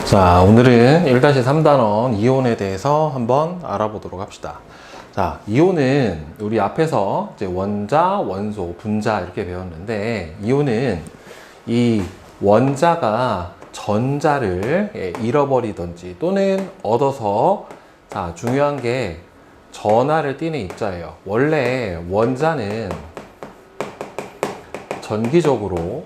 자, 오늘은 1-3단원 이온에 대해서 한번 알아보도록 합시다. 자, 이온은 우리 앞에서 이제 원자, 원소, 분자 이렇게 배웠는데, 이온은 이 원자가 전자를 잃어버리든지 또는 얻어서, 자, 중요한 게 전하를 띠는 입자예요. 원래 원자는 전기적으로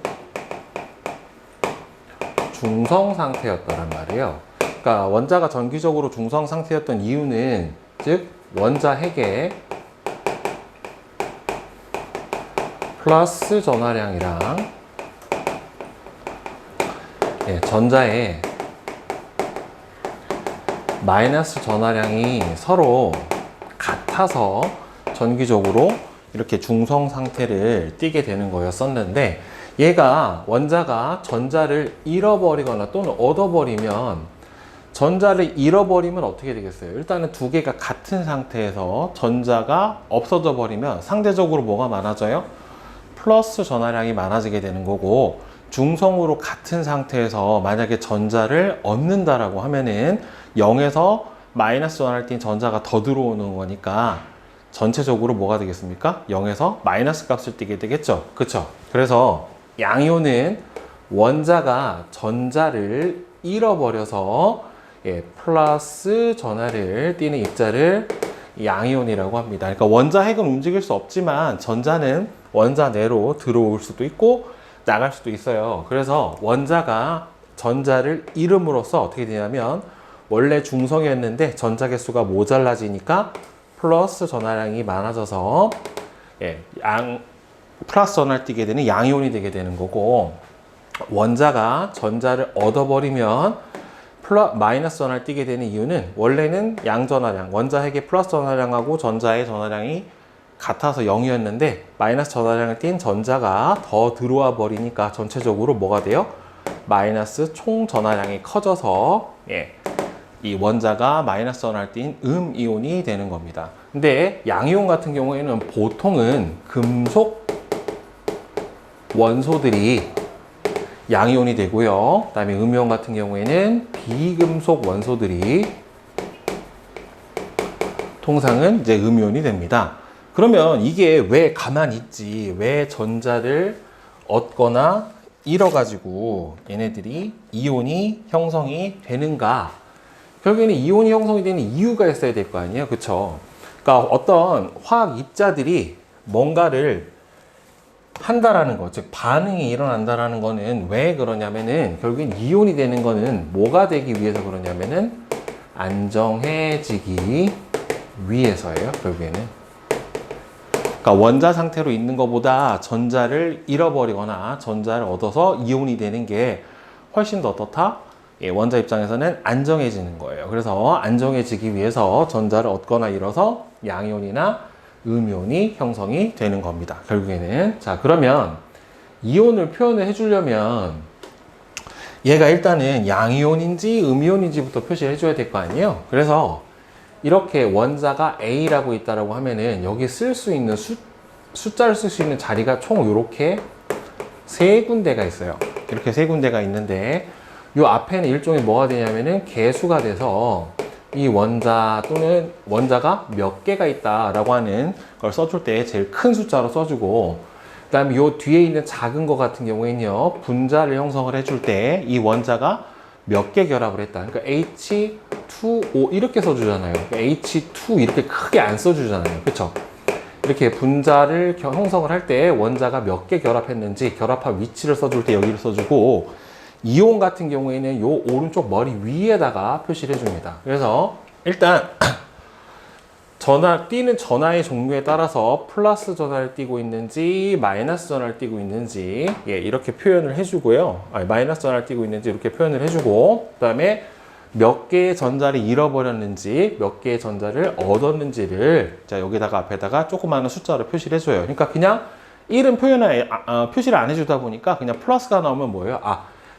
중성 상태였다는 말이에요. 그러니까 원자가 전기적으로 중성 상태였던 이유는, 즉 원자 핵의 플러스 전하량이랑 전자의 마이너스 전하량이 서로 같아서 전기적으로 이렇게 중성 상태를 띠게 되는 거였었는데, 얘가 원자가 전자를 잃어버리거나 또는 얻어버리면, 전자를 잃어버리면 어떻게 되겠어요? 일단은 두 개가 같은 상태에서 전자가 없어져 버리면 상대적으로 뭐가 많아져요? 플러스 전하량이 많아지게 되는 거고, 중성으로 같은 상태에서 만약에 전자를 얻는다라고 하면은 0에서 마이너스 전하를 띈 전자가 더 들어오는 거니까 전체적으로 뭐가 되겠습니까? 0에서 마이너스 값을 띠게 되겠죠. 그쵸? 그래서 양이온은 원자가 전자를 잃어버려서 플러스 전하를 띠는 입자를 양이온이라고 합니다. 그러니까 원자 핵은 움직일 수 없지만 전자는 원자 내로 들어올 수도 있고 나갈 수도 있어요. 그래서 원자가 전자를 잃음으로써 어떻게 되냐면, 원래 중성이었는데 전자 개수가 모자라지니까 플러스 전하량이 많아져서 플러스 전하를 띠게 되는 양이온이 되게 되는 거고, 원자가 전자를 얻어버리면 마이너스 전하를 띠게 되는 이유는, 원래는 양전하량, 원자 핵의 플러스 전하량하고 전자의 전하량이 같아서 0이었는데 마이너스 전하량을 띈 전자가 더 들어와 버리니까 전체적으로 뭐가 돼요? 마이너스 총 전하량이 커져서 이 원자가 마이너스 전하를 띈 음이온이 되는 겁니다. 근데 양이온 같은 경우에는 보통은 금속 원소들이 양이온이 되고요. 그 다음에 음이온 같은 경우에는 비금속 원소들이 통상은 이제 음이온이 됩니다. 그러면 이게 왜 가만히 있지? 왜 전자를 얻거나 잃어가지고 얘네들이 이온이 형성이 되는가? 결국에는 이온이 형성이 되는 이유가 있어야 될 거 아니에요? 그쵸? 그러니까 어떤 화학 입자들이 뭔가를 한다라는 거, 즉 반응이 일어난다라는 거는 왜 그러냐면은, 결국엔 이온이 되는 거는 뭐가 되기 위해서 그러냐면은 안정해지기 위해서예요. 결국에는. 그러니까 원자 상태로 있는 것보다 전자를 잃어버리거나 전자를 얻어서 이온이 되는 게 훨씬 더 어떻다? 원자 입장에서는 안정해지는 거예요. 그래서 안정해지기 위해서 전자를 얻거나 잃어서 양이온이나 음이온이 형성이 되는 겁니다. 결국에는. 자, 그러면 이온을 표현을 해주려면 얘가 일단은 양이온인지 음이온인지부터 표시를 해줘야 될 거 아니에요? 그래서 이렇게 원자가 A라고 있다라고 하면은 여기 쓸 수 있는 숫자를 쓸 수 있는 자리가 총 이렇게 세 군데가 있어요. 이렇게 세 군데가 있는데, 요 앞에는 일종의 뭐가 되냐면은 개수가 돼서 이 원자 또는 원자가 몇 개가 있다라고 하는 걸 써줄 때 제일 큰 숫자로 써주고, 그 다음에 요 뒤에 있는 작은 거 같은 경우에는요, 분자를 형성을 해줄 때 이 원자가 몇 개 결합을 했다. 그러니까 H2O 이렇게 써주잖아요. 그러니까 H2 이렇게 크게 안 써주잖아요. 그쵸? 이렇게 분자를 형성을 할 때 원자가 몇 개 결합했는지 결합한 위치를 써줄 때 여기를 써주고, 이온 같은 경우에는 요 오른쪽 머리 위에다가 표시를 해줍니다. 그래서 일단 띄는 전하의 종류에 따라서 플러스 전하를 띄고 있는지 마이너스 전하를 띄고 있는지 이렇게 표현을 해주고요. 마이너스 전하를 띄고 있는지 이렇게 표현을 해주고, 그 다음에 몇 개의 전자를 잃어버렸는지 몇 개의 전자를 얻었는지를 자 여기다가 앞에다가 조그마한 숫자로 표시를 해줘요. 그러니까 그냥 이름 표시를 안 해주다 보니까 그냥 플러스가 나오면 뭐예요?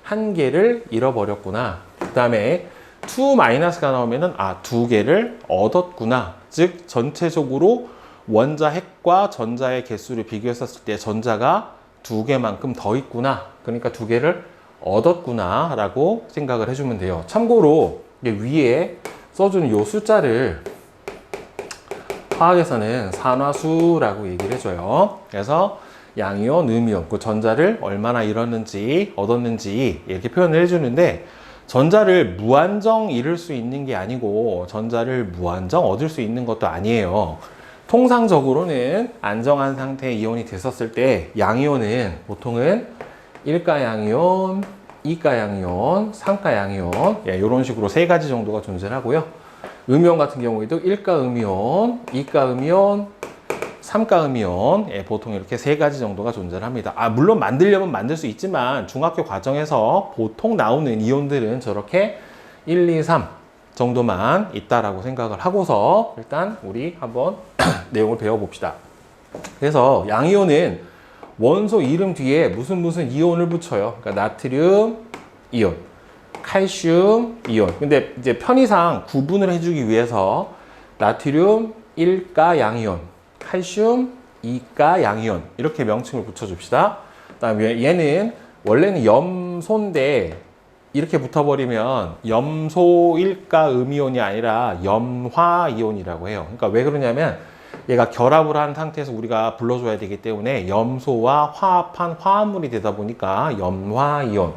한 개를 잃어버렸구나. 그 다음에 2 마이너스가 나오면은 두 개를 얻었구나. 즉 전체적으로 원자 핵과 전자의 개수를 비교했었을 때 전자가 두 개만큼 더 있구나. 그러니까 두 개를 얻었구나 라고 생각을 해주면 돼요. 참고로 위에 써준 요 숫자를 화학에서는 산화수라고 얘기를 해줘요. 그래서 양이온, 음이온, 그 전자를 얼마나 잃었는지 얻었는지 이렇게 표현을 해주는데, 전자를 무한정 잃을 수 있는 게 아니고 전자를 무한정 얻을 수 있는 것도 아니에요. 통상적으로는 안정한 상태의 이온이 됐었을 때 양이온은 보통은 1가 양이온, 2가 양이온, 3가 양이온, 이런 식으로 세 가지 정도가 존재하고요. 음이온 같은 경우에도 1가 음이온, 2가 음이온, 3가 음이온, 보통 이렇게 세 가지 정도가 존재합니다. 물론 만들려면 만들 수 있지만 중학교 과정에서 보통 나오는 이온들은 저렇게 1, 2, 3 정도만 있다라고 생각을 하고서 일단 우리 한번 내용을 배워봅시다. 그래서 양이온은 원소 이름 뒤에 무슨 이온을 붙여요. 그러니까 나트륨 이온, 칼슘 이온. 근데 이제 편의상 구분을 해주기 위해서 나트륨 1가 양이온, 칼슘 2가 양이온 이렇게 명칭을 붙여줍시다. 그다음에 얘는 원래는 염소인데 이렇게 붙어버리면 염소 1가 음이온이 아니라 염화이온이라고 해요. 그러니까 왜 그러냐면 얘가 결합을 한 상태에서 우리가 불러줘야 되기 때문에 염소와 화합한 화합물이 되다 보니까 염화이온.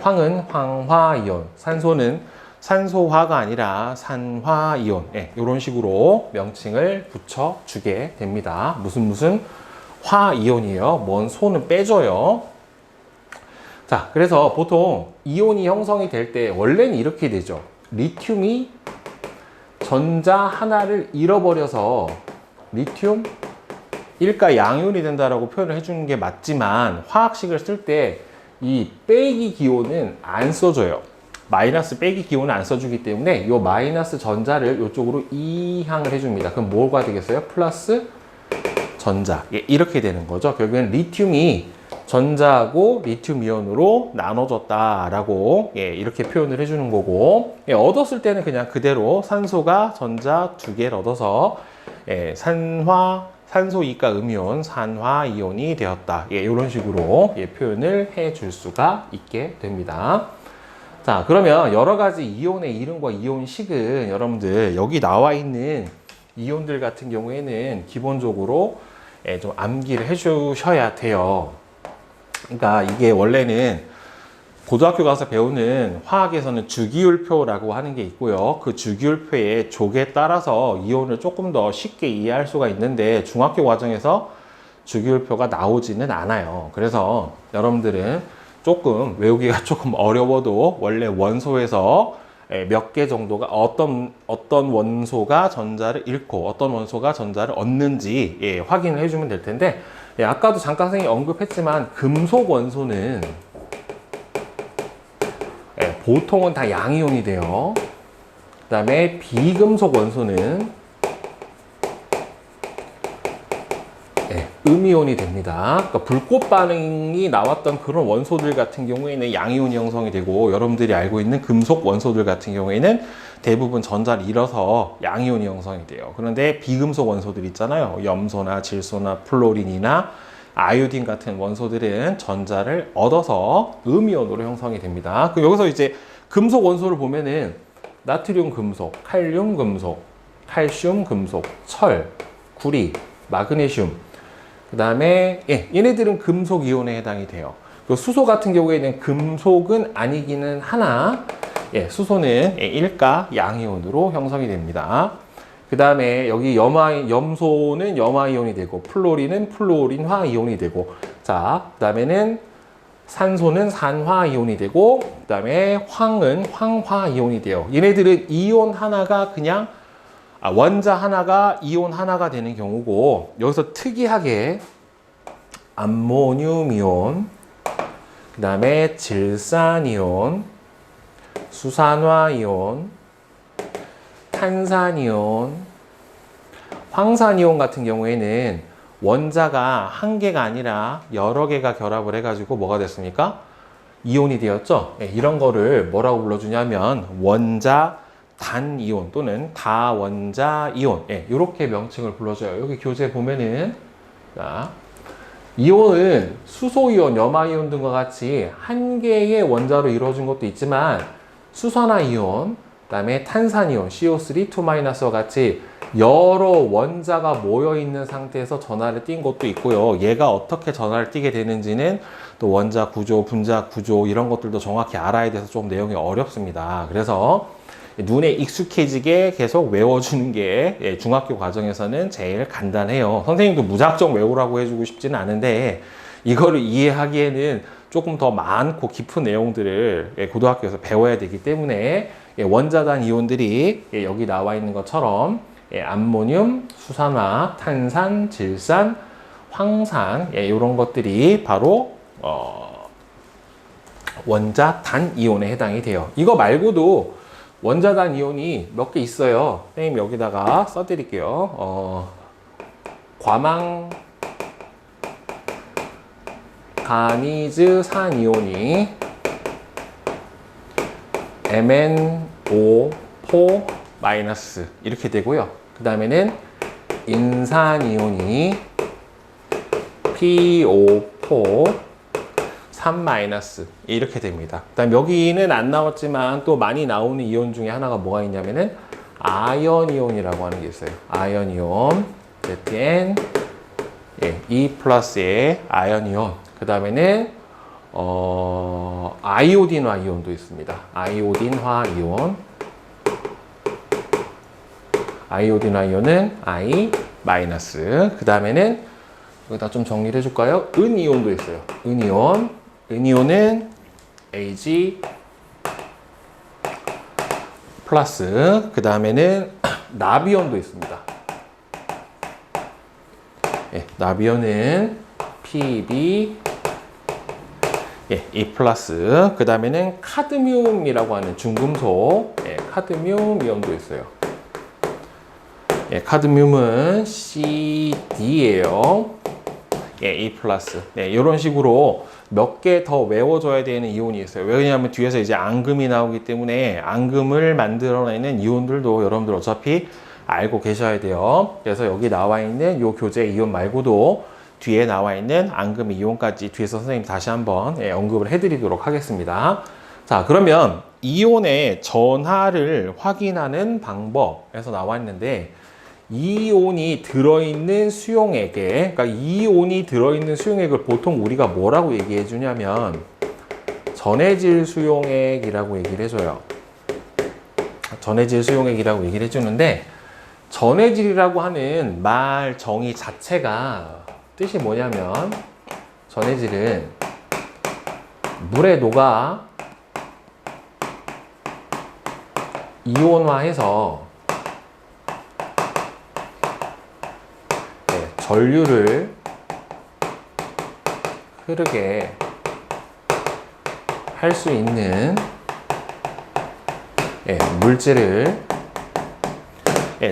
황은 황화이온, 산소는 산소화가 아니라 산화이온, 이런 식으로 명칭을 붙여주게 됩니다. 무슨 화이온이에요. 뭔 소는 빼줘요. 자, 그래서 보통 이온이 형성이 될 때 원래는 이렇게 되죠. 리튬이 전자 하나를 잃어버려서 리튬 1가 양이온이 된다라고 표현을 해주는 게 맞지만, 화학식을 쓸 때 이 빼기 기호는 안 써줘요. 마이너스 빼기 기호는 안 써주기 때문에 이 마이너스 전자를 이쪽으로 이항을 해줍니다. 그럼 뭐가 되겠어요? 플러스 전자. 이렇게 되는 거죠. 결국엔 리튬이 전자하고 리튬 이온으로 나눠졌다라고 이렇게 표현을 해주는 거고, 얻었을 때는 그냥 그대로 산소가 전자 2개를 얻어서 산소 2가 음이온, 산화이온이 되었다. 이런 식으로 표현을 해줄 수가 있게 됩니다. 자, 그러면 여러 가지 이온의 이름과 이온식은 여러분들 여기 나와 있는 이온들 같은 경우에는 기본적으로 좀 암기를 해주셔야 돼요. 그러니까 이게 원래는 고등학교 가서 배우는 화학에서는 주기율표라고 하는 게 있고요. 그 주기율표의 족에 따라서 이온을 조금 더 쉽게 이해할 수가 있는데 중학교 과정에서 주기율표가 나오지는 않아요. 그래서 여러분들은 조금 외우기가 조금 어려워도 원래 원소에서 몇 개 정도가 어떤 원소가 전자를 잃고 어떤 원소가 전자를 얻는지 확인을 해주면 될 텐데, 아까도 잠깐 선생님이 언급했지만 금속 원소는 보통은 다 양이온이 돼요. 그 다음에 비금속 원소는 음이온이 됩니다. 그러니까 불꽃 반응이 나왔던 그런 원소들 같은 경우에는 양이온이 형성이 되고, 여러분들이 알고 있는 금속 원소들 같은 경우에는 대부분 전자를 잃어서 양이온이 형성이 돼요. 그런데 비금속 원소들 있잖아요. 염소나 질소나 플로린이나 아이오딘 같은 원소들은 전자를 얻어서 음이온으로 형성이 됩니다. 여기서 이제 금속 원소를 보면은 나트륨 금속, 칼륨 금속, 칼슘 금속, 철, 구리, 마그네슘, 그 다음에 얘네들은 금속 이온에 해당이 돼요. 수소 같은 경우에는 금속은 아니기는 하나 수소는 1가 양이온으로 형성이 됩니다. 그 다음에 여기 염소는 염화이온이 되고, 플로린은 플로린화 이온이 되고, 자, 그 다음에는 산소는 산화이온이 되고, 그 다음에 황은 황화이온이 돼요. 얘네들은 이온 하나가 그냥 원자 하나가 이온 하나가 되는 경우고, 여기서 특이하게 암모늄 이온, 그 다음에 질산 이온, 수산화 이온, 탄산이온, 황산이온 같은 경우에는 원자가 한 개가 아니라 여러 개가 결합을 해가지고 뭐가 됐습니까? 이온이 되었죠? 이런 거를 뭐라고 불러주냐면 원자 단이온 또는 다원자 이온, 이렇게 명칭을 불러줘요. 여기 교재 보면은 자, 이온은 수소이온, 염화이온 등과 같이 한 개의 원자로 이루어진 것도 있지만 수산화이온, 그다음에 탄산이온, CO3, 2-와 같이 여러 원자가 모여 있는 상태에서 전하를 띈 것도 있고요. 얘가 어떻게 전하를 띠게 되는지는 또 원자 구조, 분자 구조 이런 것들도 정확히 알아야 돼서 좀 내용이 어렵습니다. 그래서 눈에 익숙해지게 계속 외워주는 게 중학교 과정에서는 제일 간단해요. 선생님도 무작정 외우라고 해주고 싶지는 않은데 이거를 이해하기에는 조금 더 많고 깊은 내용들을 고등학교에서 배워야 되기 때문에 원자단 이온들이 여기 나와 있는 것처럼 암모늄, 수산화, 탄산, 질산, 황산 이런 것들이 바로 원자단 이온에 해당이 돼요. 이거 말고도 원자단 이온이 몇 개 있어요. 선생님 여기다가 써드릴게요. 과망 가니즈산 이온이 MnO4- 이렇게 되고요. 그 다음에는 인산 이온이 PO4 3- 이렇게 됩니다. 그다음 여기는 안 나왔지만 또 많이 나오는 이온 중에 하나가 뭐가 있냐면은 아연 이온이라고 하는 게 있어요. 아연 이온, ZN, E 플러스의 아연 이온. 그 다음에는 아이오딘화 이온도 있습니다. 아이오딘화 이온. 아이오딘화 이온은 I-. 그 다음에는 여기다 좀 정리를 해줄까요? 은이온도 있어요. 은이온. 은이온은 Ag 플러스. 그 다음에는 나비온도 있습니다. 나비온은 Pb E 플러스. 그 다음에는 카드뮴이라고 하는 중금속 카드뮴 이온도 있어요. 카드뮴은 CD예요. E 플러스. 이런 식으로 몇 개 더 외워줘야 되는 이온이 있어요. 왜냐하면 뒤에서 이제 앙금이 나오기 때문에 앙금을 만들어내는 이온들도 여러분들 어차피 알고 계셔야 돼요. 그래서 여기 나와 있는 이 교재 이온 말고도 뒤에 나와 있는 앙금 이온까지 뒤에서 선생님 다시 한번 언급을 해드리도록 하겠습니다. 자, 그러면 이온의 전하를 확인하는 방법에서 나와 있는데 이온이 들어있는 수용액에, 그러니까 이온이 들어있는 수용액을 보통 우리가 뭐라고 얘기해 주냐면 전해질 수용액이라고 얘기를 해줘요. 전해질 수용액이라고 얘기를 해주는데 전해질이라고 하는 말 정의 자체가 뜻이 뭐냐면 전해질은 물에 녹아 이온화해서 전류를 흐르게 할 수 있는 물질을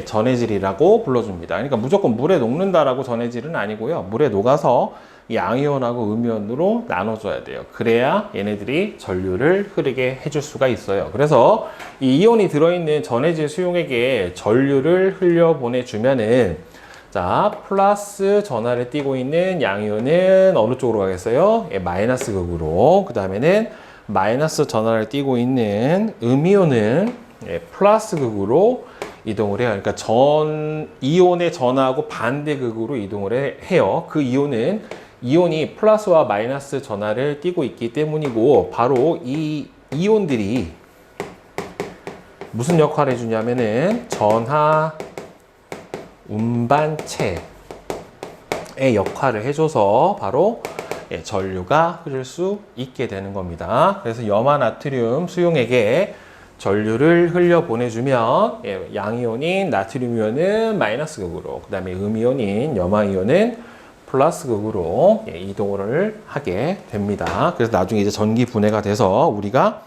전해질이라고 불러줍니다. 그러니까 무조건 물에 녹는다라고 전해질은 아니고요. 물에 녹아서 양이온하고 음이온으로 나눠줘야 돼요. 그래야 얘네들이 전류를 흐르게 해줄 수가 있어요. 그래서 이 이온이 들어있는 전해질 수용액에 전류를 흘려보내주면은 자, 플러스 전하를 띠고 있는 양이온은 어느 쪽으로 가겠어요? 마이너스 극으로. 그 다음에는 마이너스 전하를 띠고 있는 음이온은 플러스 극으로 이동을 해요. 그러니까 이온의 전하하고 반대극으로 이동을 해요. 그 이온이 플러스와 마이너스 전하를 띠고 있기 때문이고, 바로 이 이온들이 무슨 역할을 해주냐면은 전하 운반체의 역할을 해줘서 바로 전류가 흐를 수 있게 되는 겁니다. 그래서 염화나트륨 수용액에 전류를 흘려 보내주면 양이온인 나트륨 이온은 마이너스 극으로, 그 다음에 음이온인 염화이온은 플러스 극으로 이동을 하게 됩니다. 그래서 나중에 이제 전기 분해가 돼서 우리가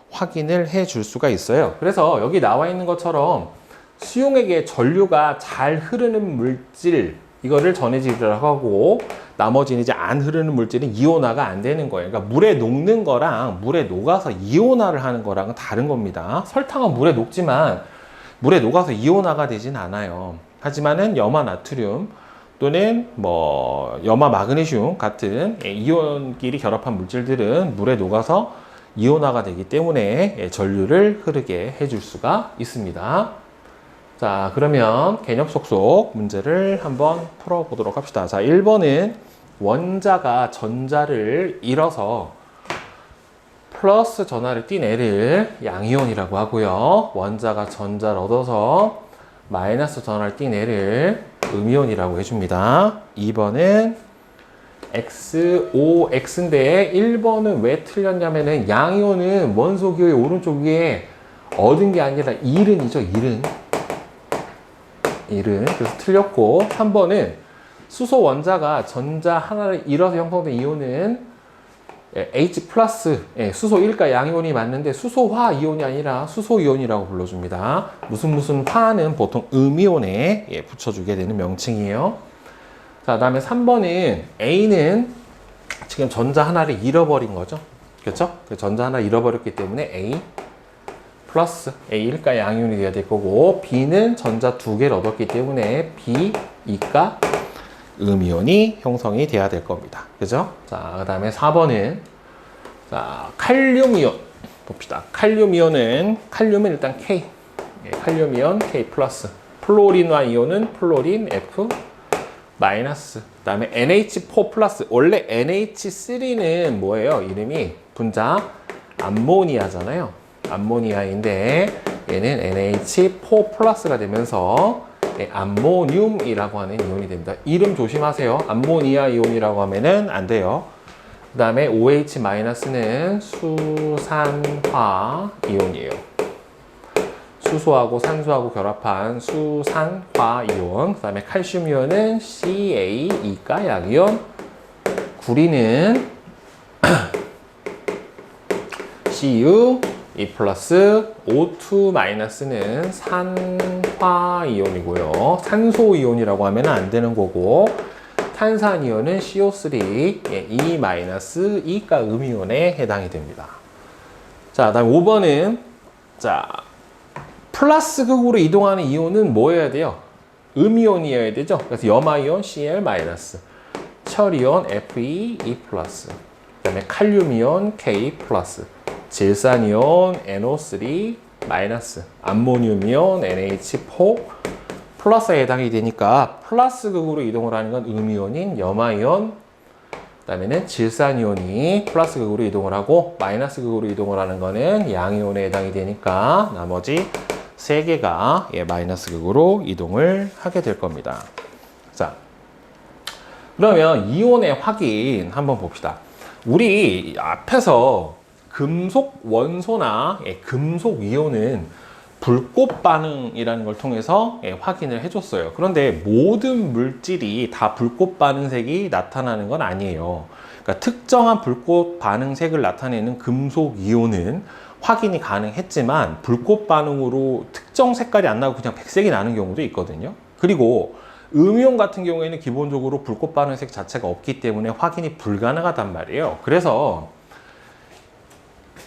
확인을 해 줄 수가 있어요. 그래서 여기 나와 있는 것처럼 수용액에 전류가 잘 흐르는 물질, 이거를 전해질이라고 하고, 나머지는 이제 안 흐르는 물질은 이온화가 안 되는 거예요. 그러니까 물에 녹는 거랑 물에 녹아서 이온화를 하는 거랑은 다른 겁니다. 설탕은 물에 녹지만 물에 녹아서 이온화가 되진 않아요. 하지만은 염화나트륨, 또는 뭐 염화 마그네슘 같은 이온끼리 결합한 물질들은 물에 녹아서 이온화가 되기 때문에 전류를 흐르게 해줄 수가 있습니다. 자, 그러면 개념 속속 문제를 한번 풀어보도록 합시다. 자, 1번은 원자가 전자를 잃어서 플러스 전하를 띈 애를 양이온이라고 하고요. 원자가 전자를 얻어서 마이너스 전하를 띈 애를 음이온이라고 해줍니다. 2번은 XOX인데 1번은 왜 틀렸냐면은 양이온은 원소 기호의 오른쪽 위에 얻은 게 아니라 잃은이죠. 잃은. 그래서 틀렸고 3번은 수소 원자가 전자 하나를 잃어서 형성된 이온은 H 플러스 수소 1가 양이온이 맞는데 수소화 이온이 아니라 수소 이온이라고 불러줍니다. 무슨 화는 보통 음이온에 붙여주게 되는 명칭이에요. 자, 다음에 3번은 A는 지금 전자 하나를 잃어버린 거죠. 그렇죠? 전자 하나 잃어버렸기 때문에 A 플러스 A 1가 양이온이 되어야 될 거고, B는 전자 두 개를 얻었기 때문에 B 2가 음이온이 형성이 돼야 될 겁니다. 그죠? 자, 그 다음에 4번은 자, 칼륨이온 봅시다. 칼륨이온은 일단 K, 칼륨이온 K 플러스, 플로린화 이온은 플로린 F 마이너스, 그 다음에 NH4 플러스. 원래 NH3는 뭐예요? 이름이 분자 암모니아잖아요. 암모니아인데 얘는 NH4 플러스가 되면서 암모늄이라고 하는 이온이 됩니다. 이름 조심하세요. 암모니아 이온이라고 하면은 안 돼요. 그 다음에 OH-는 수산화 이온이에요. 수소하고 산소하고 결합한 수산화 이온. 그 다음에 칼슘 이온은 Ca 2가 양이온. 구리는 Cu 2 플러스, O2-는 산화 이온이고요. 산소 이온이라고 하면 안 되는 거고, 탄산 이온은 CO3 2-2가 음이온에 해당이 됩니다. 자, 다음 5번은 자, 플러스 극으로 이동하는 이온은 뭐여야 돼요? 음이온이어야 되죠. 그래서 염화이온 Cl-, 철이온 Fe 2 플러스, 그 다음에 칼륨이온 K 플러스, 질산이온 NO3 마이너스, 암모늄이온 NH4 플러스에 해당이 되니까 플러스 극으로 이동을 하는 건 음이온인 염화이온, 그 다음에는 질산이온이 플러스 극으로 이동을 하고 마이너스 극으로 이동을 하는 거는 양이온에 해당이 되니까 나머지 세 개가 마이너스 극으로 이동을 하게 될 겁니다. 자, 그러면 이온의 확인 한번 봅시다. 우리 앞에서 금속 원소나 금속 이온은 불꽃 반응이라는 걸 통해서 확인을 해줬어요. 그런데 모든 물질이 다 불꽃 반응색이 나타나는 건 아니에요. 그러니까 특정한 불꽃 반응색을 나타내는 금속 이온은 확인이 가능했지만 불꽃 반응으로 특정 색깔이 안 나고 그냥 백색이 나는 경우도 있거든요. 그리고 음이온 같은 경우에는 기본적으로 불꽃 반응색 자체가 없기 때문에 확인이 불가능하단 말이에요. 그래서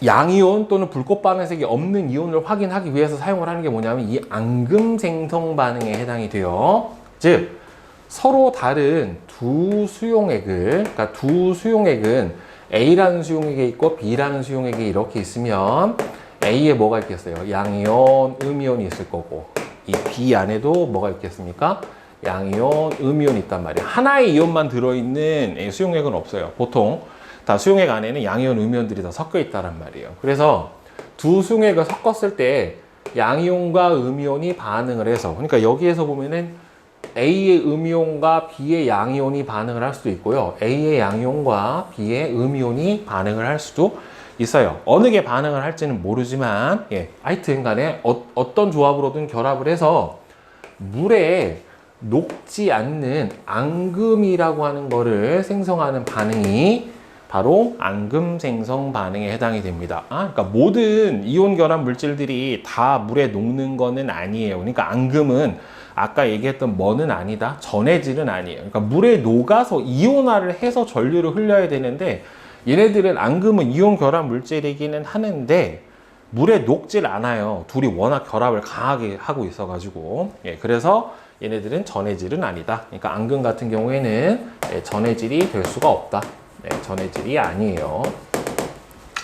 양이온 또는 불꽃 반응색이 없는 이온을 확인하기 위해서 사용을 하는 게 뭐냐면 이 앙금 생성 반응에 해당이 돼요. 즉 서로 다른 두 수용액을, 그러니까 두 수용액은 A라는 수용액이 있고 B라는 수용액이 이렇게 있으면 A에 뭐가 있겠어요? 양이온, 음이온이 있을 거고, 이 B 안에도 뭐가 있겠습니까? 양이온, 음이온이 있단 말이에요. 하나의 이온만 들어있는 수용액은 없어요. 보통 다 수용액 안에는 양이온, 음이온들이 다 섞여 있다란 말이에요. 그래서 두 수용액을 섞었을 때 양이온과 음이온이 반응을 해서, 그러니까 여기에서 보면은 A의 음이온과 B의 양이온이 반응을 할 수도 있고요. A의 양이온과 B의 음이온이 반응을 할 수도 있어요. 어느 게 반응을 할지는 모르지만, 하여튼 간에 어떤 조합으로든 결합을 해서 물에 녹지 않는 앙금이라고 하는 거를 생성하는 반응이 바로 앙금 생성 반응에 해당이 됩니다. 그러니까 모든 이온 결합 물질들이 다 물에 녹는 거는 아니에요. 그러니까 앙금은 아까 얘기했던 뭐는 아니다, 전해질은 아니에요. 그러니까 물에 녹아서 이온화를 해서 전류를 흘려야 되는데 얘네들은 앙금은 이온 결합 물질이기는 하는데 물에 녹질 않아요. 둘이 워낙 결합을 강하게 하고 있어가지고. 그래서 얘네들은 전해질은 아니다. 그러니까 앙금 같은 경우에는 전해질이 될 수가 없다. 전해질이 아니에요.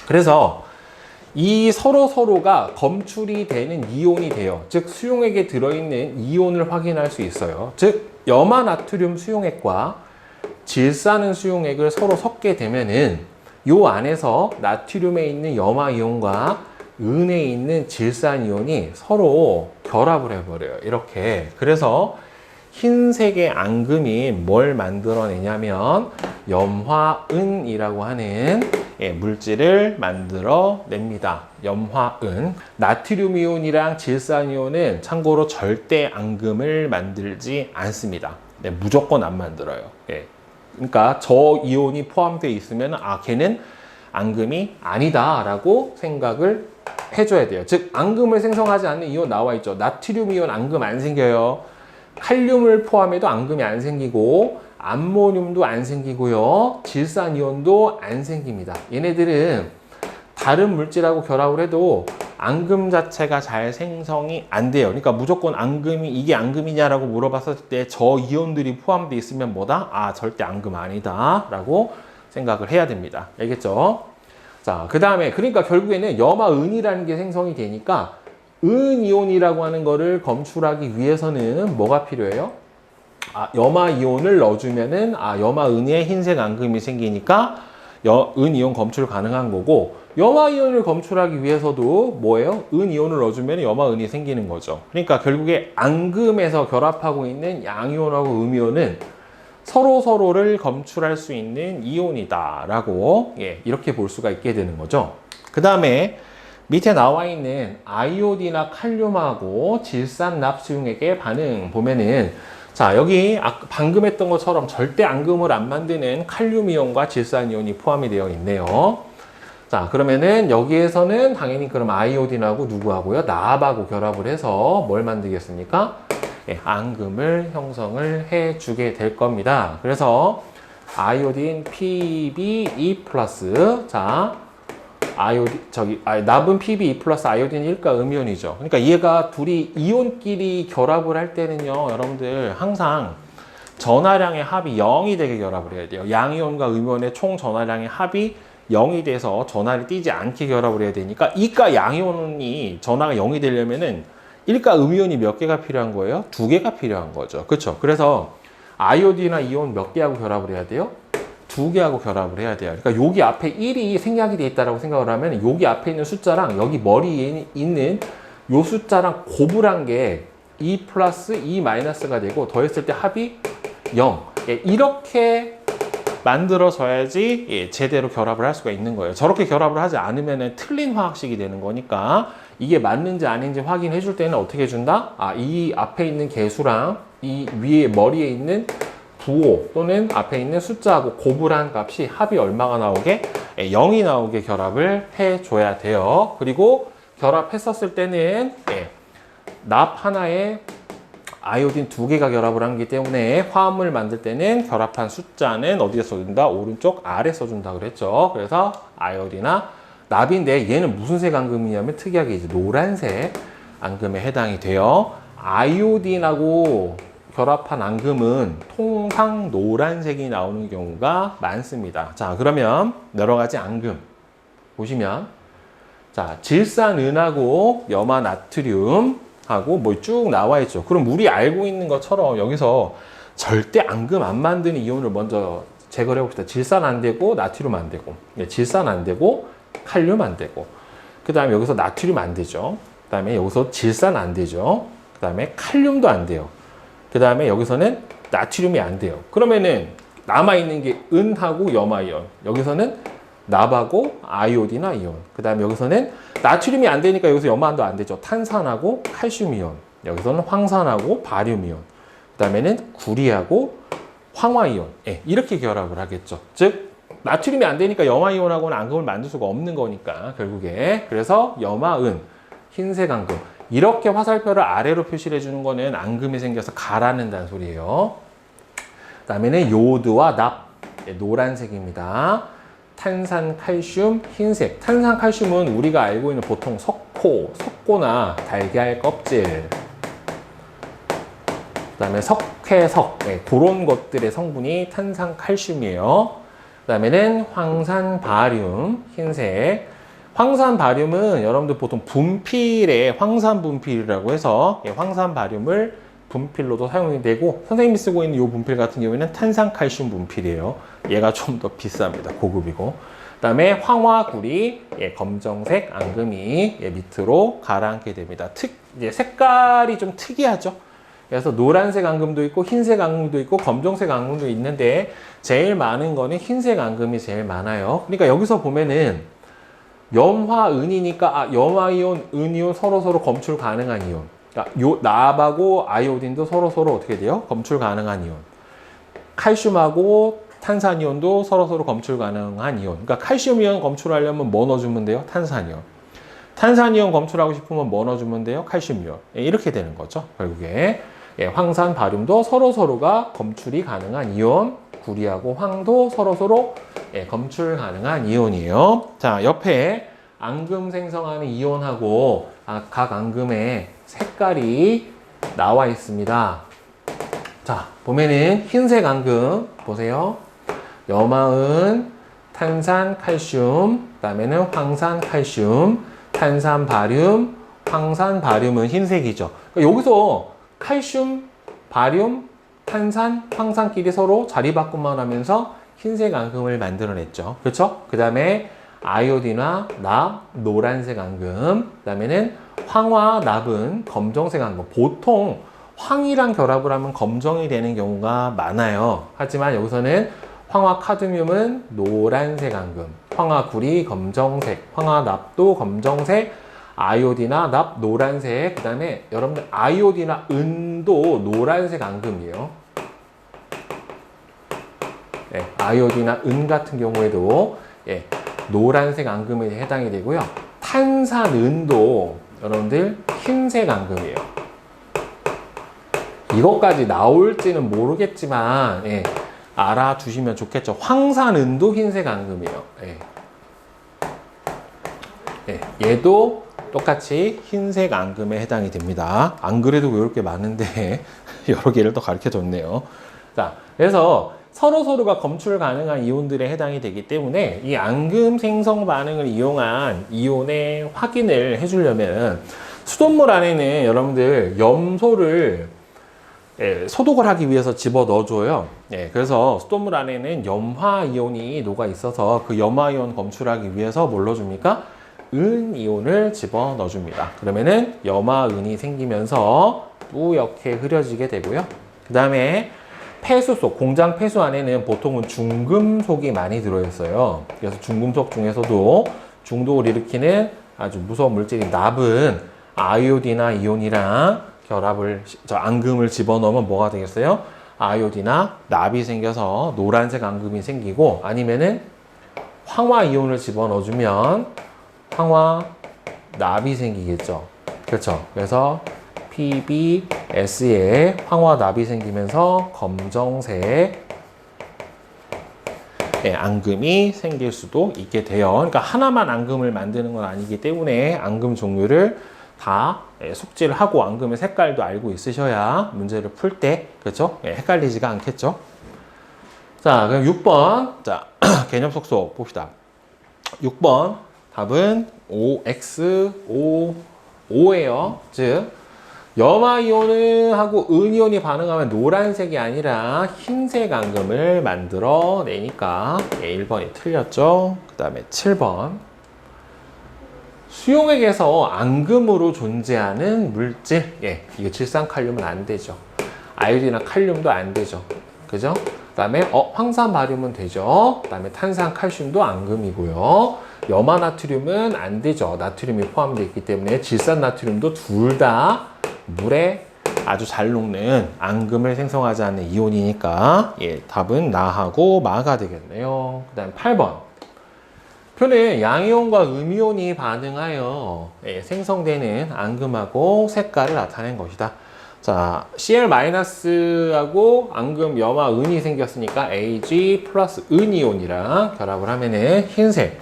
그래서 이 서로가 검출이 되는 이온이 돼요. 즉 수용액에 들어있는 이온을 확인할 수 있어요. 즉 염화나트륨 수용액과 질산은 수용액을 서로 섞게 되면은 요 안에서 나트륨에 있는 염화이온과 은에 있는 질산이온이 서로 결합을 해버려요. 이렇게. 그래서 흰색의 앙금이 뭘 만들어내냐면 염화은이라고 하는 물질을 만들어냅니다. 염화은. 나트륨 이온이랑 질산 이온은 참고로 절대 앙금을 만들지 않습니다. 무조건 안 만들어요. 그러니까 저 이온이 포함되어 있으면 걔는 앙금이 아니다 라고 생각을 해줘야 돼요. 즉 앙금을 생성하지 않는 이온 나와 있죠. 나트륨 이온 앙금 안 생겨요. 칼륨을 포함해도 앙금이 안 생기고 암모늄도 안 생기고요. 질산이온도 안 생깁니다. 얘네들은 다른 물질하고 결합을 해도 앙금 자체가 잘 생성이 안 돼요. 그러니까 무조건 앙금이 이게 앙금이냐라고 물어봤을 때 저 이온들이 포함되어 있으면 뭐다? 절대 앙금 아니다 라고 생각을 해야 됩니다. 알겠죠? 자, 그 다음에 그러니까 결국에는 염화은이라는 게 생성이 되니까 은이온이라고 하는 거를 검출하기 위해서는 뭐가 필요해요? 염화이온을 넣어주면은 염화은에 흰색 앙금이 생기니까 은이온 검출 가능한 거고, 염화이온을 검출하기 위해서도 뭐예요? 은이온을 넣어주면 염화은이 생기는 거죠. 그러니까 결국에 앙금에서 결합하고 있는 양이온하고 음이온은 서로를 검출할 수 있는 이온이다 라고 이렇게 볼 수가 있게 되는 거죠. 그 다음에 밑에 나와 있는 아이오디나 칼륨하고 질산 납수용액의 반응 보면은, 자 여기 방금 했던 것처럼 절대 앙금을 안 만드는 칼륨 이온과 질산 이온이 포함이 되어 있네요. 자 그러면은 여기에서는 당연히 그럼 아이오딘하고 누구하고요? 나압하고 결합을 해서 뭘 만들겠습니까? 앙금을 형성을 해주게 될 겁니다. 그래서 아이오딘 PbE+, 자 납은 PbE+, 아이오딘 1가 음이온이죠. 그러니까 얘가 둘이 이온끼리 결합을 할 때는요, 여러분들 항상 전하량의 합이 0이 되게 결합을 해야 돼요. 양이온과 음이온의 총 전하량의 합이 0이 돼서 전하를 띄지 않게 결합을 해야 되니까, 이가 양이온이 전하가 0이 되려면은 1가 음이온이 몇 개가 필요한 거예요? 2개가 필요한 거죠. 그렇죠? 그래서 아이오딘이나 이온 몇 개하고 결합을 해야 돼요? 2개하고 결합을 해야 돼요. 그러니까 여기 앞에 1이 생략이 돼 있다고 생각을 하면 여기 앞에 있는 숫자랑 여기 머리에 있는 요 숫자랑 곱을 게 E 플러스 E 마이너스가 되고 더했을 때 합이 0. 이렇게 만들어져야지 제대로 결합을 할 수가 있는 거예요. 저렇게 결합을 하지 않으면 틀린 화학식이 되는 거니까 이게 맞는지 아닌지 확인해 줄 때는 어떻게 해준다? 이 앞에 있는 개수랑 이 위에 머리에 있는 부호 또는 앞에 있는 숫자하고 곱을 값이 합이 얼마가 나오게? 0이 나오게 결합을 해줘야 돼요. 그리고 결합했었을 때는 납 하나에 아이오딘 2개가 결합을 하기 때문에 화합물 만들 때는 결합한 숫자는 어디에 써준다? 오른쪽 아래 써준다 그랬죠. 그래서 아이오딘이나 납인데 얘는 무슨 색 앙금이냐면 특이하게 이제 노란색 앙금에 해당이 돼요. 아이오딘하고 결합한 앙금은 통상 노란색이 나오는 경우가 많습니다. 자, 그러면 여러 가지 앙금 보시면, 자, 질산은하고 염화나트륨하고 뭐 쭉 나와 있죠. 그럼 우리 알고 있는 것처럼 여기서 절대 앙금 안 만드는 이온을 먼저 제거를 해봅시다. 질산 안 되고 나트륨 안 되고, 질산 안 되고 칼륨 안 되고, 그 다음에 여기서 나트륨 안 되죠. 그 다음에 여기서 질산 안 되죠. 그 다음에 칼륨도 안 돼요. 그 다음에 여기서는 나트륨이 안 돼요. 그러면은 남아있는 게 은하고 염화이온, 여기서는 납하고 아이오디나 이온, 그 다음에 여기서는 나트륨이 안 되니까 여기서 염화도 안 되죠. 탄산하고 칼슘 이온, 여기서는 황산하고 바륨 이온, 그 다음에는 구리하고 황화 이온, 이렇게 결합을 하겠죠. 즉 나트륨이 안 되니까 염화 이온하고는 앙금을 만들 수가 없는 거니까 결국에. 그래서 염화은, 흰색 앙금, 이렇게 화살표를 아래로 표시를 해주는 거는 앙금이 생겨서 가라앉는다는 소리예요. 그 다음에는 요오드와 납, 노란색입니다. 탄산, 칼슘, 흰색. 탄산, 칼슘은 우리가 알고 있는 보통 석고나 달걀 껍질, 그다음에 석회석, 그런 것들의 성분이 탄산칼슘이에요. 그다음에는 황산바륨, 흰색. 황산바륨은 여러분들 보통 분필에 황산분필이라고 해서 황산바륨을 분필로도 사용이 되고, 선생님이 쓰고 있는 이 분필 같은 경우에는 탄산칼슘 분필이에요. 얘가 좀 더 비쌉니다. 고급이고. 그다음에 황화구리, 검정색 앙금이 밑으로 가라앉게 됩니다. 이제 색깔이 좀 특이하죠. 그래서 노란색 앙금도 있고 흰색 앙금도 있고 검정색 앙금도 있는데 제일 많은 거는 흰색 앙금이 제일 많아요. 그러니까 여기서 보면은 염화은이니까 염화이온, 은이온 서로 검출 가능한 이온. 그러니까 요 납하고 아이오딘도 서로 어떻게 돼요? 검출 가능한 이온. 칼슘하고 탄산이온도 서로 검출 가능한 이온. 그러니까 칼슘 이온 검출하려면 뭐 넣어주면 돼요? 탄산이온. 탄산이온 검출하고 싶으면 뭐 넣어주면 돼요? 칼슘이온. 이렇게 되는 거죠. 결국에 황산, 바륨도 서로가 검출이 가능한 이온. 구리하고 황도 서로 검출 가능한 이온이에요. 자, 옆에 앙금 생성하는 이온하고 각 앙금의 색깔이 나와 있습니다. 자, 보면은 흰색 앙금 보세요. 염화은, 탄산, 칼슘, 그 다음에는 황산, 칼슘, 탄산, 바륨, 황산, 바륨은 흰색이죠. 그러니까 여기서 칼슘, 바륨, 탄산, 황산끼리 서로 자리바꿈만 하면서 흰색 앙금을 만들어냈죠. 그렇죠? 그 다음에 아이오딘화, 납, 노란색 앙금, 그 다음에는 황화, 납은 검정색 앙금. 보통 황이랑 결합을 하면 검정이 되는 경우가 많아요. 하지만 여기서는 황화 카드뮴은 노란색 앙금, 황화 구리 검정색, 황화 납도 검정색, 아이오딘화 납 노란색, 그 다음에 여러분들 아이오딘화 은도 노란색 앙금이에요. 아이오딘화 은 같은 경우에도 노란색 앙금에 해당이 되고요. 탄산은도 여러분들 흰색 앙금이에요. 이것까지 나올지는 모르겠지만 알아두시면 좋겠죠. 황산은도 흰색 앙금이에요. 얘도 똑같이 흰색 앙금에 해당이 됩니다. 안 그래도 외울 게 많은데 여러 개를 더 가르쳐 줬네요. 자, 그래서 서로가 검출 가능한 이온들에 해당이 되기 때문에 이 앙금 생성 반응을 이용한 이온의 확인을 해주려면 수돗물 안에는 여러분들 염소를 소독을 하기 위해서 집어 넣어줘요. 그래서 수돗물 안에는 염화이온이 녹아 있어서 그 염화이온 검출하기 위해서 뭘 넣어줍니까? 은이온을 집어 넣어줍니다. 그러면은 염화은이 생기면서 뿌옇게 흐려지게 되고요. 그 다음에 폐수속, 공장 폐수 안에는 보통은 중금속이 많이 들어있어요. 그래서 중금속 중에서도 중독을 일으키는 아주 무서운 물질인 납은 아이오딘화 이온이랑 앙금을 집어넣으면 뭐가 되겠어요? 아이오딘화 납이 생겨서 노란색 앙금이 생기고, 아니면은 황화 이온을 집어넣어주면 황화 납이 생기겠죠. 그렇죠. 그래서 PbS에 황화 납이 생기면서 검정색 앙금이 생길 수도 있게 돼요. 그러니까 하나만 앙금을 만드는 건 아니기 때문에 앙금 종류를 다 숙지를 하고 앙금의 색깔도 알고 있으셔야 문제를 풀 때, 그렇죠? 헷갈리지가 않겠죠. 자, 그럼 6번. 자, 개념 속속 봅시다. 6번 답은 OX55예요. 즉 염화이온하고 은이온이 반응하면 노란색이 아니라 흰색 앙금을 만들어내니까 1번이 틀렸죠. 그 다음에 7번. 수용액에서 앙금으로 존재하는 물질. 이거 질산칼륨은 안 되죠. 아이od이나 칼륨도 안 되죠. 그죠? 그 다음에 황산바륨은 되죠. 그 다음에 탄산칼슘도 앙금이고요. 염화나트륨은 안 되죠. 나트륨이 포함되어 있기 때문에 질산나트륨도 둘 다 물에 아주 잘 녹는 앙금을 생성하지 않는 이온이니까 답은 나하고 마가 되겠네요. 그 다음 8번. 표는 양이온과 음이온이 반응하여 생성되는 앙금하고 색깔을 나타낸 것이다. 자, Cl-하고 앙금, 염화, 은이 생겼으니까 Ag 플러스 은이온이랑 결합을 하면은 흰색.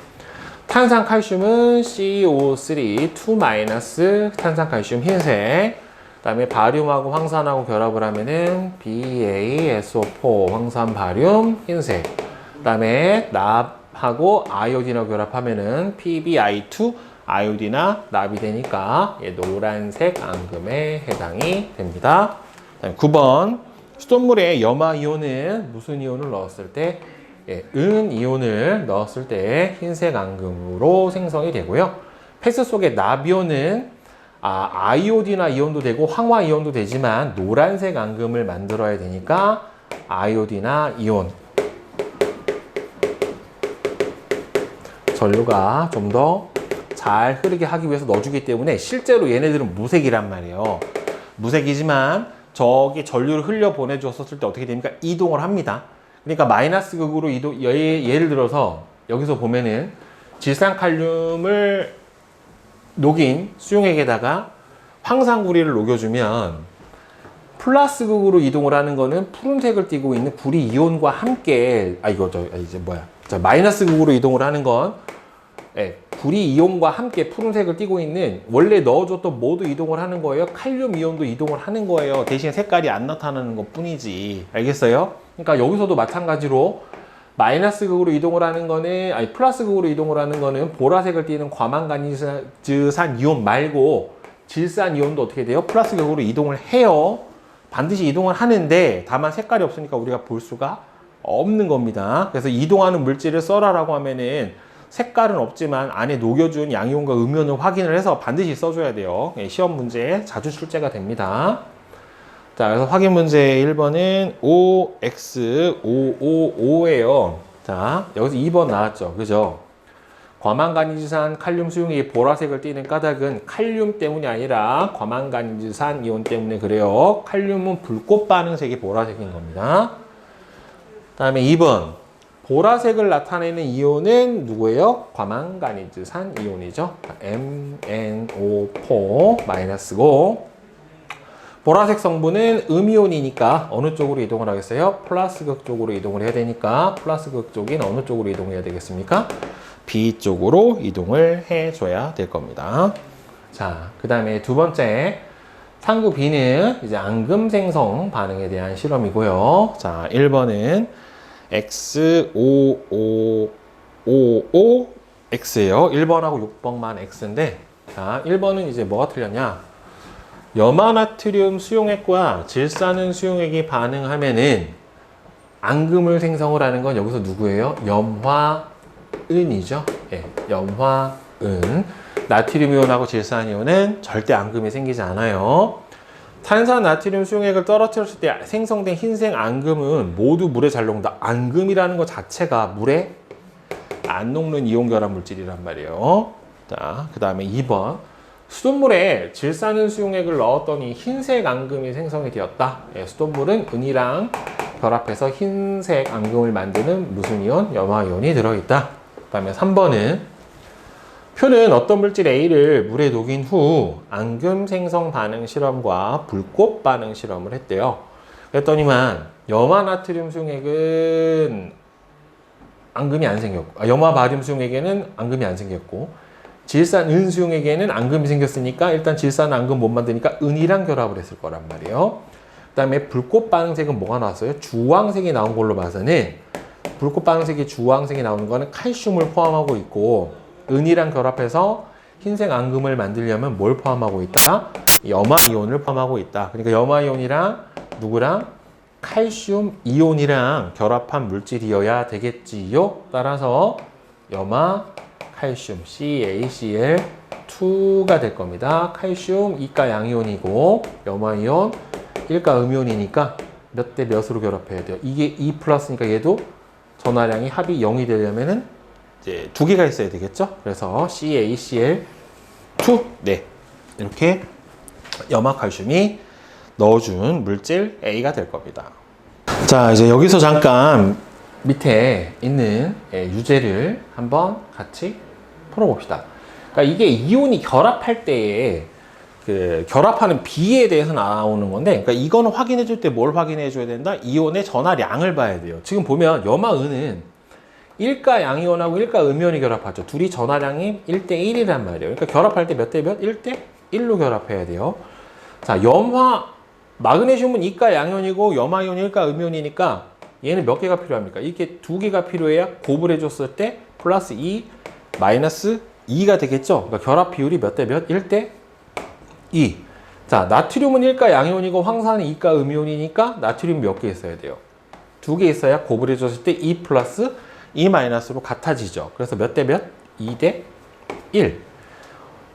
탄산칼슘은 CO3 2- 탄산칼슘 흰색. 그다음에 바륨하고 황산하고 결합을 하면은 BaSO4 황산 바륨 흰색. 그다음에 납하고 아이오딘하고 결합하면은 PbI2 아이오딘이나 납이 되니까 노란색 앙금에 해당이 됩니다. 9번 수돗물에 염화 이온은 무슨 이온을 넣었을 때 은 이온을 넣었을 때 흰색 앙금으로 생성이 되고요. 패스 속의 납이온은 아이오디나 이온도 되고 황화 이온도 되지만 노란색 앙금을 만들어야 되니까 아이오디나 이온 전류가 좀 더 잘 흐르게 하기 위해서 넣어주기 때문에 실제로 얘네들은 무색이란 말이에요. 무색이지만 저기 전류를 흘려 보내주었을 때 어떻게 됩니까? 이동을 합니다. 그러니까 마이너스 극으로 이동, 예를 들어서 여기서 보면은 질산칼륨을 녹인 수용액에다가 황산구리를 녹여주면 플러스 극으로 이동을 하는 거는 푸른색을 띠고 있는 구리 이온과 함께 마이너스 극으로 이동을 하는 건 구리 이온과 함께 푸른색을 띠고 있는 원래 넣어줬던 모두 이동을 하는 거예요. 칼륨 이온도 이동을 하는 거예요. 대신 색깔이 안 나타나는 것 뿐이지. 알겠어요? 그러니까 여기서도 마찬가지로 마이너스 극으로 이동을 하는 거는 플러스 극으로 이동을 하는 거는 보라색을 띠는 과망간이즈산 이온 말고 질산 이온도 어떻게 돼요? 플러스 극으로 이동을 해요. 반드시 이동을 하는데 다만 색깔이 없으니까 우리가 볼 수가 없는 겁니다. 그래서 이동하는 물질을 써라라고 하면은 색깔은 없지만 안에 녹여준 양이온과 음이온을 확인을 해서 반드시 써줘야 돼요. 시험 문제에 자주 출제가 됩니다. 자, 그래서 확인 문제 1번은 OX555예요. 자, 여기서 2번 나왔죠. 그죠? 과망간이지산 칼륨 수용액이 보라색을 띠는 까닭은 칼륨 때문이 아니라 과망간이지산 이온 때문에 그래요. 칼륨은 불꽃 반응색이 보라색인 겁니다. 다음에 2번. 보라색을 나타내는 이온은 누구예요? 과망간이즈산 이온이죠. MnO4-고 보라색 성분은 음이온이니까 어느 쪽으로 이동을 하겠어요? 플러스 극 쪽으로 이동을 해야 되니까 플러스 극 쪽인 어느 쪽으로 이동해야 되겠습니까? B 쪽으로 이동을 해줘야 될 겁니다. 자, 그 다음에 두 번째 상구 B는 이제 앙금 생성 반응에 대한 실험이고요. 자, 1번은 X5555X예요. 1번하고 6번만 X인데, 자, 1번은 이제 뭐가 틀렸냐? 염화나트륨 수용액과 질산은 수용액이 반응하면은 앙금을 생성을 하는 건 여기서 누구예요? 염화은이죠. 예, 염화은. 나트륨 이온하고 질산 이온은 절대 앙금이 생기지 않아요. 탄산 나트륨 수용액을 떨어뜨렸을 때 생성된 흰색 앙금은 모두 물에 잘 녹는다. 앙금이라는 것 자체가 물에 안 녹는 이온 결합 물질이란 말이에요. 자, 그 다음에 2번. 수돗물에 질산은 수용액을 넣었더니 흰색 앙금이 생성이 되었다. 예, 수돗물은 은이랑 결합해서 흰색 앙금을 만드는 무슨 이온? 염화이온이 들어있다. 그 다음에 3번은 표는 어떤 물질 A를 물에 녹인 후 앙금 생성 반응 실험과 불꽃 반응 실험을 했대요. 그랬더니만 염화나트륨 수용액은 앙금이 안 생겼고, 염화바륨 수용액에는 앙금이 안 생겼고, 질산 은 수용액에는 앙금이 생겼으니까 일단 질산 앙금 못 만드니까 은이랑 결합을 했을 거란 말이에요. 그 다음에 불꽃 반응색은 뭐가 나왔어요? 주황색이 나온 걸로 봐서는 불꽃 반응색이 주황색이 나오는 거는 칼슘을 포함하고 있고, 은이랑 결합해서 흰색 앙금을 만들려면 뭘 포함하고 있다? 염화이온을 포함하고 있다. 그러니까 염화이온이랑 누구랑? 칼슘 이온이랑 결합한 물질이어야 되겠지요. 따라서 염화 칼슘 CaCl2가 될 겁니다. 칼슘 이가 양이온이고 염화이온 1가 음이온이니까 몇 대 몇으로 결합해야 돼요? 이게 2 플러스니까 얘도 전화량이 합이 0이 되려면은 이제 두 개가 있어야 되겠죠? 그래서 CaCl2 네, 이렇게 염화칼슘이 넣어준 물질 A가 될 겁니다. 자, 이제 여기서 잠깐 밑에 있는 유제를 한번 같이 풀어봅시다. 그러니까 이게 이온이 결합할 때에 그 결합하는 비에 대해서 나오는 건데, 그러니까 이거는 확인해 줄 때 뭘 확인해 줘야 된다? 이온의 전하량을 봐야 돼요. 지금 보면 염화은은 1가 양이온하고 1가 음이온이 결합하죠. 둘이 전하량이 1대1이란 말이에요. 그러니까 결합할 때 몇 대 몇? 1대 1로 결합해야 돼요. 자, 마그네슘은 이가 양이온이고 염화이온이 일가 음이온이니까 얘는 몇 개가 필요합니까? 이렇게 두 개가 필요해야 곱을 해줬을 때 플러스 2, 마이너스 2가 되겠죠? 그러니까 결합 비율이 몇 대 몇? 1대 2. 자, 나트륨은 일가 양이온이고 황산은 이가 음이온이니까 나트륨 몇 개 있어야 돼요? 두 개 있어야 곱을 해줬을 때 2 플러스 2 마이너스로 같아지죠. 그래서 몇 대 몇? 2대 1.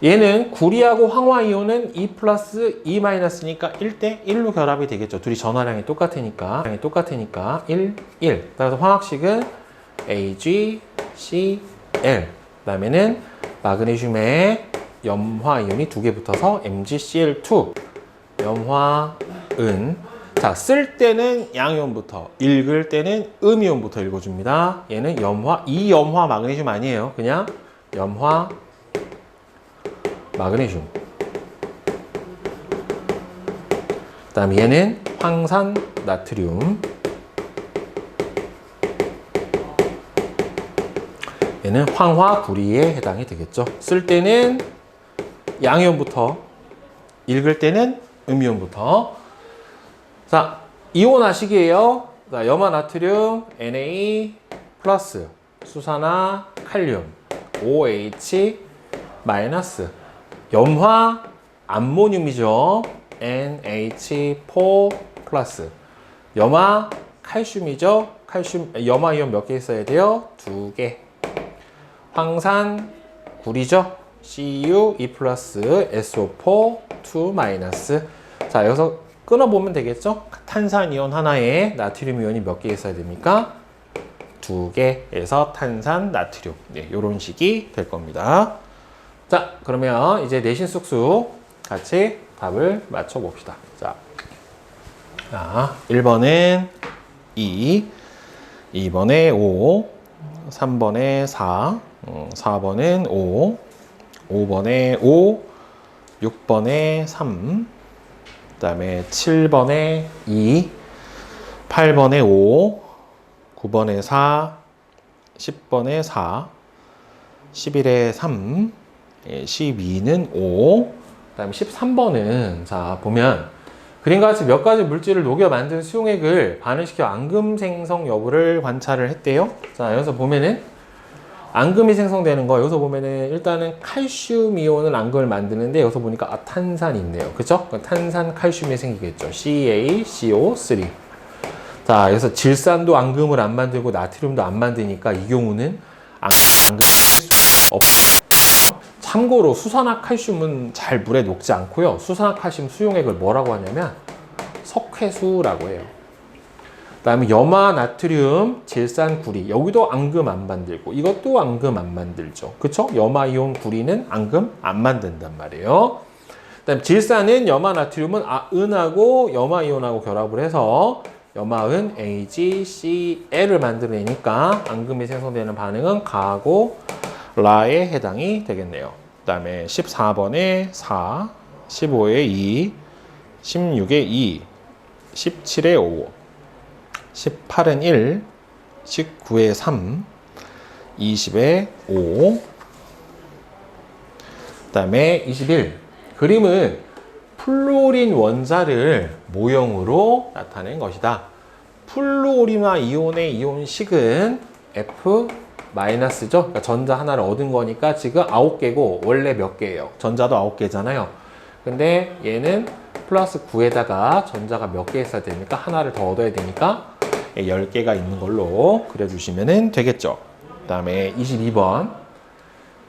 얘는 구리하고 황화이온은 2 플러스 2 마이너스니까 1대 1로 결합이 되겠죠. 둘이 전화량이 똑같으니까. 1, 1. 따라서 화학식은 AgCl. 그 다음에는 마그네슘에 염화이온이 두 개 붙어서 MgCl2. 염화은. 자, 쓸 때는 양이온부터, 읽을 때는 음이온부터 읽어줍니다. 얘는 이염화 마그네슘 아니에요. 그냥 염화 마그네슘. 그 다음 얘는 황산 나트륨. 얘는 황화 구리에 해당이 되겠죠. 쓸 때는 양이온부터, 읽을 때는 음이온부터. 자, 이온화식이에요. 자, 염화 나트륨, Na 플러스, 수산화 칼륨, OH 마이너스. 염화 암모늄이죠. NH4 플러스. 염화 칼슘이죠. 염화 이온 몇 개 있어야 돼요? 2개. 황산 구리죠. Cu 2 플러스 SO4 2 마이너스. 자, 여기서 끊어보면 되겠죠? 탄산 이온 하나에 나트륨 이온이 몇 개 있어야 됩니까? 2개에서 탄산 나트륨. 네, 이런 식이 될 겁니다. 자, 그러면 이제 내신 쑥쑥 같이 답을 맞춰 봅시다. 자, 1번은 2, 2번에 5, 3번에 4, 4번은 5, 5번에 5, 6번에 3, 그 다음에 7번에 2, 8번에 5, 9번에 4, 10번에 4, 11에 3, 12는 5, 그 다음에 13번은 자 보면 그림과 같이 몇 가지 물질을 녹여 만든 수용액을 반응시켜 앙금 생성 여부를 관찰을 했대요. 자, 여기서 보면은 앙금이 생성되는 거 여기서 보면은 일단은 칼슘 이온은 앙금을 만드는데 여기서 보니까 탄산이 있네요. 그쵸? 탄산 칼슘이 생기겠죠. CaCO3. 자, 여기서 질산도 앙금을 안 만들고 나트륨도 안 만드니까 이 경우는 앙금 참고로 수산화 칼슘은 잘 물에 녹지 않고요. 수산화 칼슘 수용액을 뭐라고 하냐면 석회수라고 해요. 그 다음에 염화 나트륨 질산 구리 여기도 앙금 안 만들고 이것도 앙금 안 만들죠. 그쵸? 염화 이온 구리는 앙금 안 만든단 말이에요. 그 다음에 질산은 염화 나트륨은 은하고 염화 이온하고 결합을 해서 염화은 AgCl을 만들어내니까 앙금이 생성되는 반응은 가하고 라에 해당이 되겠네요. 그 다음에 14번에 4, 15에 2, 16에 2, 17에 5, 18은 1, 19에 3, 20에 5, 그 다음에 21. 그림은 플로린 원자를 모형으로 나타낸 것이다. 플로린화 이온의 이온식은 F 마이너스죠. 그러니까 전자 하나를 얻은 거니까 지금 9개고 원래 몇 개예요? 전자도 9개잖아요. 근데 얘는 플러스 9에다가 전자가 몇 개 있어야 됩니까? 하나를 더 얻어야 되니까 10개가 있는 걸로 그려주시면 되겠죠. 그 다음에 22번.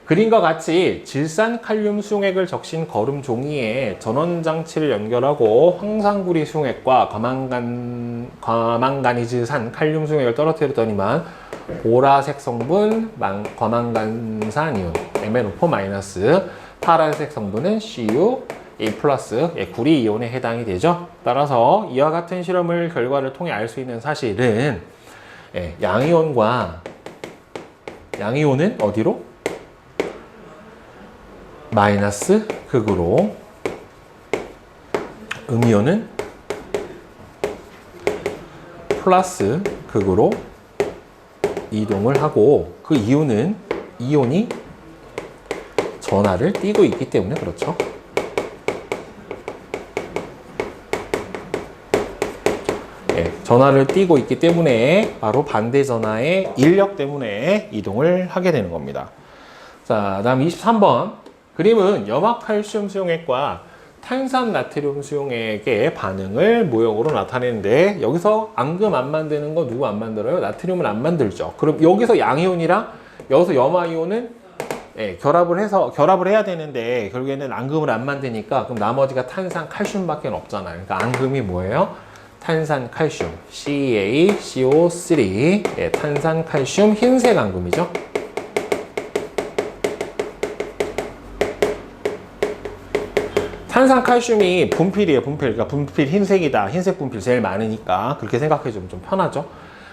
그림과 같이 질산 칼륨 수용액을 적신 거름 종이에 전원장치를 연결하고 황산구리 수용액과 과망가니즈산 칼륨 수용액을 떨어뜨렸더니만 보라색 성분 과망간산이온 MnO4- 파란색 성분은 Cu A+, 구리 이온에 해당이 되죠. 따라서 이와 같은 실험을 결과를 통해 알 수 있는 사실은 양이온은 어디로? 마이너스 극으로, 음이온은 플러스 극으로 이동을 하고 그 이유는 이온이 전하를 띠고 있기 때문에 그렇죠. 전하를 띄고 있기 때문에 바로 반대 전하의 인력 때문에 이동을 하게 되는 겁니다. 자, 다음 23번. 그림은 염화칼슘 수용액과 탄산 나트륨 수용액의 반응을 모형으로 나타내는데, 여기서 앙금 안 만드는 거 누구 안 만들어요? 나트륨은 안 만들죠. 그럼 여기서 양이온이랑 여기서 염화이온은 결합을 해야 되는데 결국에는 앙금을 안 만드니까, 그럼 나머지가 탄산 칼슘밖에 없잖아요. 그러니까 앙금이 뭐예요? 탄산 칼슘 CaCO3, 탄산 칼슘 흰색 앙금이죠. 탄산 칼슘이 분필이에요, 분필. 그러니까 분필 흰색이다. 흰색 분필 제일 많으니까 그렇게 생각해주면 좀 편하죠.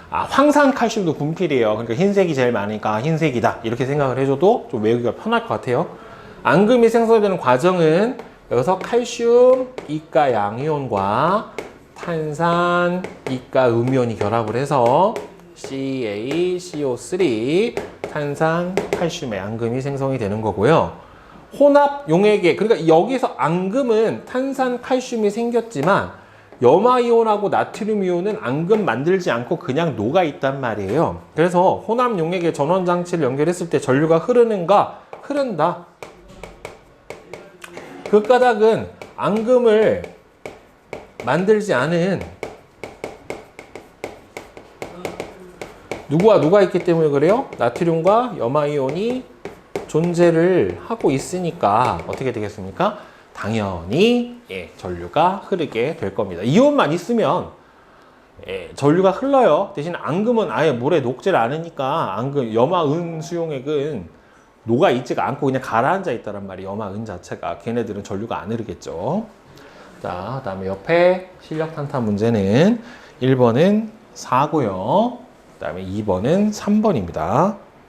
황산 칼슘도 분필이에요. 그러니까 흰색이 제일 많으니까 흰색이다. 이렇게 생각을 해줘도 좀 외우기가 편할 것 같아요. 앙금이 생성되는 과정은 여기서 칼슘 이가 양이온과 탄산 이가 음이온이 결합을 해서 CaCO3 탄산 칼슘의 앙금이 생성이 되는 거고요. 혼합 용액에, 그러니까 여기서 앙금은 탄산 칼슘이 생겼지만 염화이온하고 나트륨 이온은 앙금 만들지 않고 그냥 녹아 있단 말이에요. 그래서 혼합 용액에 전원 장치를 연결했을 때 전류가 흐르는가? 흐른다. 그 까닭은 앙금을 만들지 않은 누구와 누가 있기 때문에 그래요? 나트륨과 염화이온이 존재를 하고 있으니까 어떻게 되겠습니까? 당연히 전류가 흐르게 될 겁니다. 이온만 있으면 전류가 흘러요. 대신 앙금은 아예 물에 녹질 않으니까 앙금, 염화은 수용액은 녹아 있지가 않고 그냥 가라앉아 있다란 말이에요. 염화은 자체가. 걔네들은 전류가 안 흐르겠죠. 자, 그다음에 옆에 실력 탄탄 문제는 1번은 4고요. 그다음에 2번은 3번입니다.